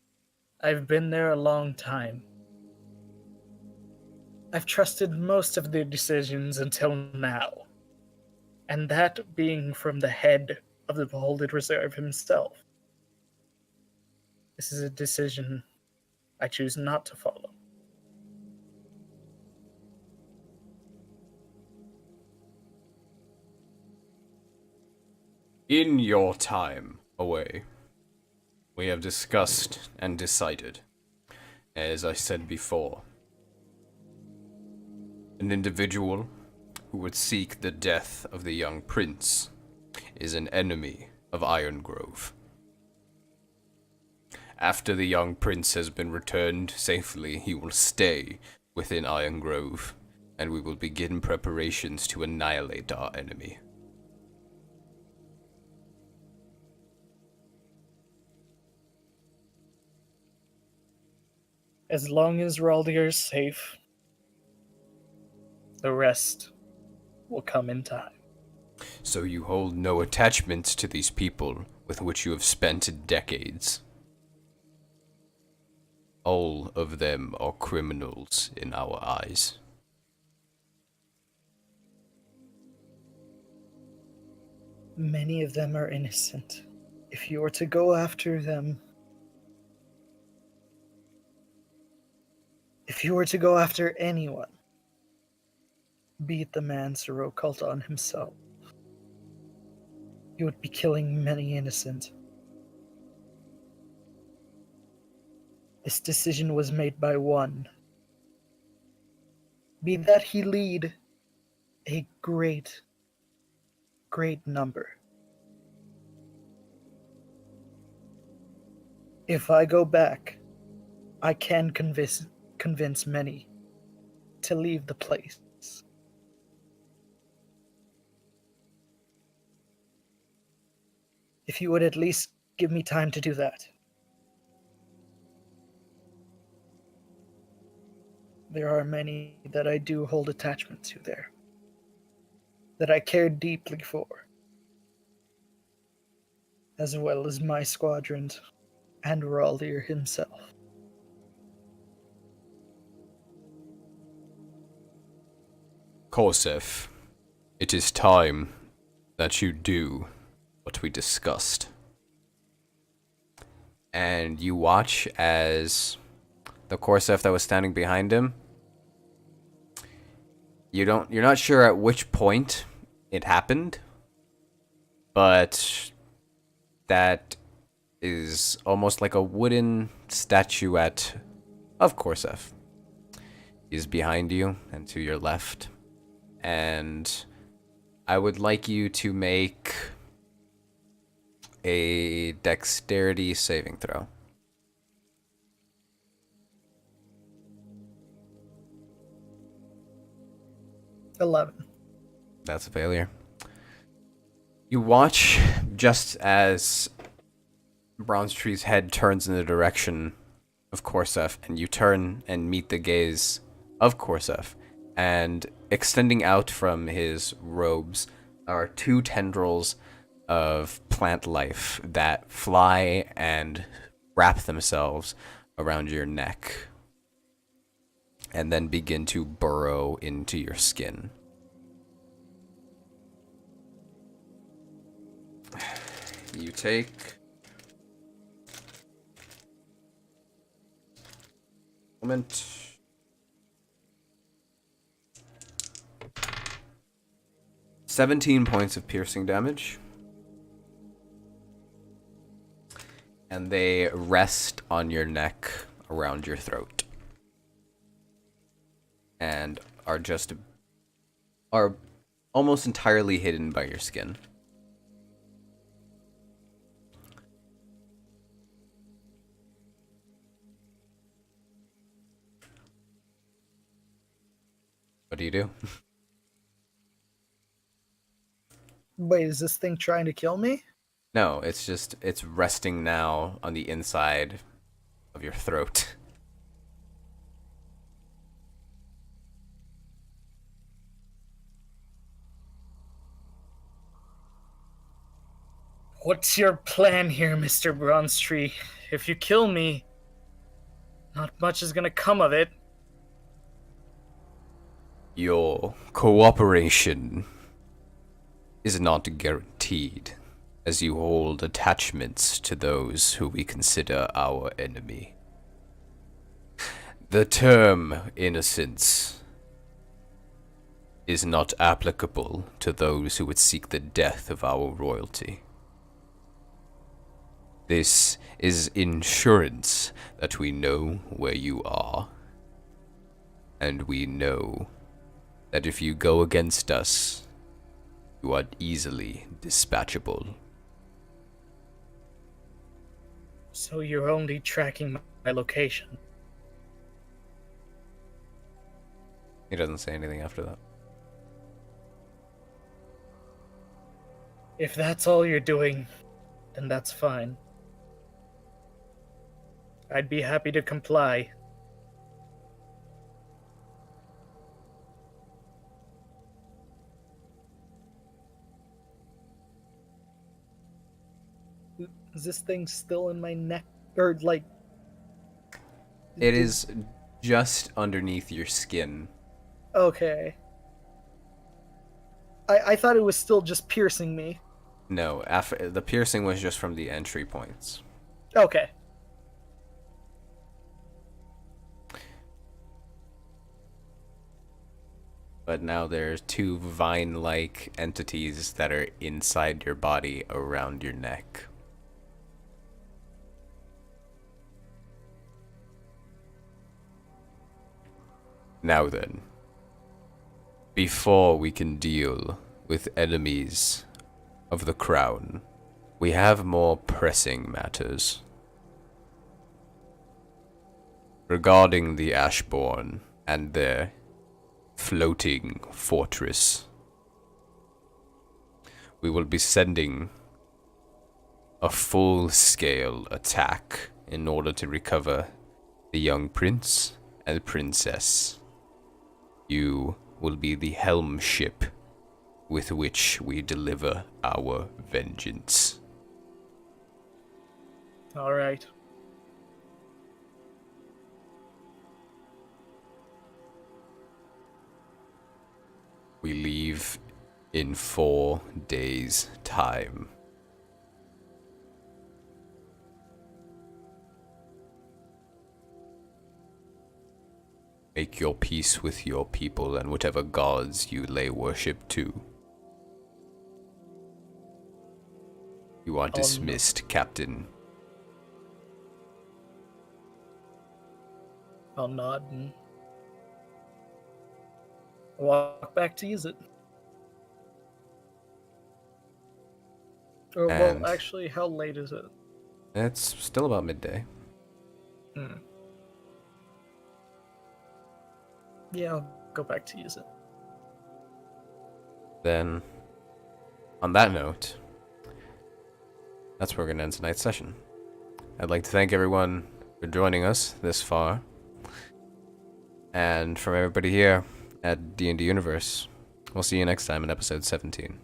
I've been there a long time. I've trusted most of their decisions until now. And that being from the head of the Beholded Reserve himself. This is a decision I choose not to follow. In your time away, we have discussed and decided, as I said before, an individual who would seek the death of the young prince is an enemy of of Iron Grove. After the young prince has been returned safely, he will stay within Iron Grove, and we will begin preparations to annihilate our enemy. As long as Raldir is safe, the rest will come in time. So you hold no attachments to these people with which you have spent decades. All of them are criminals in our eyes. Many of them are innocent. If you were to go after them, if you were to go after anyone, be it the man Sir Oculton himself, you would be killing many innocent. This decision was made by one. Be that he lead a great number. If I go back, I can convince many to leave the place. If you would at least give me time to do that. There are many that I do hold attachment to there, that I care deeply for, as well as my squadron and Raldir himself. Korsef, it is time that you do what we discussed. And you watch as the Korsef that was standing behind him, you're not sure at which point it happened, but that is almost like a wooden statuette of Korsef. He's behind you and to your left. And I would like you to make a dexterity saving throw. $11. That's a failure. You watch just as Bronze Tree's head turns in the direction of Korsef, and you turn and meet the gaze of Korsef. And extending out from his robes are two tendrils of plant life that fly and wrap themselves around your neck and then begin to burrow into your skin. You take moment. 17 points of piercing damage. And they rest on your neck around your throat. And are almost entirely hidden by your skin. What do you do? Wait, is this thing trying to kill me? No, it's resting now on the inside of your throat. What's your plan here, Mr. Bronze Tree? If you kill me, not much is gonna come of it. Your cooperation is not guaranteed, as you hold attachments to those who we consider our enemy. The term innocence is not applicable to those who would seek the death of our royalty. This is insurance that we know where you are, and we know that if you go against us, you are easily dispatchable. So you're only tracking my location. He doesn't say anything after that. If that's all you're doing, then that's fine. I'd be happy to comply. Is this thing still in my neck? Or, like... It is just underneath your skin. Okay. I thought it was still just piercing me. No, the piercing was just from the entry points. Okay. But now there's two vine-like entities that are inside your body around your neck. Now then, before we can deal with enemies of the crown, we have more pressing matters. Regarding the Ashbourne and their floating fortress, we will be sending a full-scale attack in order to recover the young prince and princess. You will be the helm ship with which we deliver our vengeance. All right. We leave in 4 days' time. Make your peace with your people and whatever gods you lay worship to. You are dismissed, Captain. I'll nod and walk back to use it. Or, And- well, actually, how late is it? It's still about midday. Yeah, I'll go back to use it. Then, on that note, that's where we're going to end tonight's session. I'd like to thank everyone for joining us this far. And from everybody here at D&D Universe, we'll see you next time in episode 17.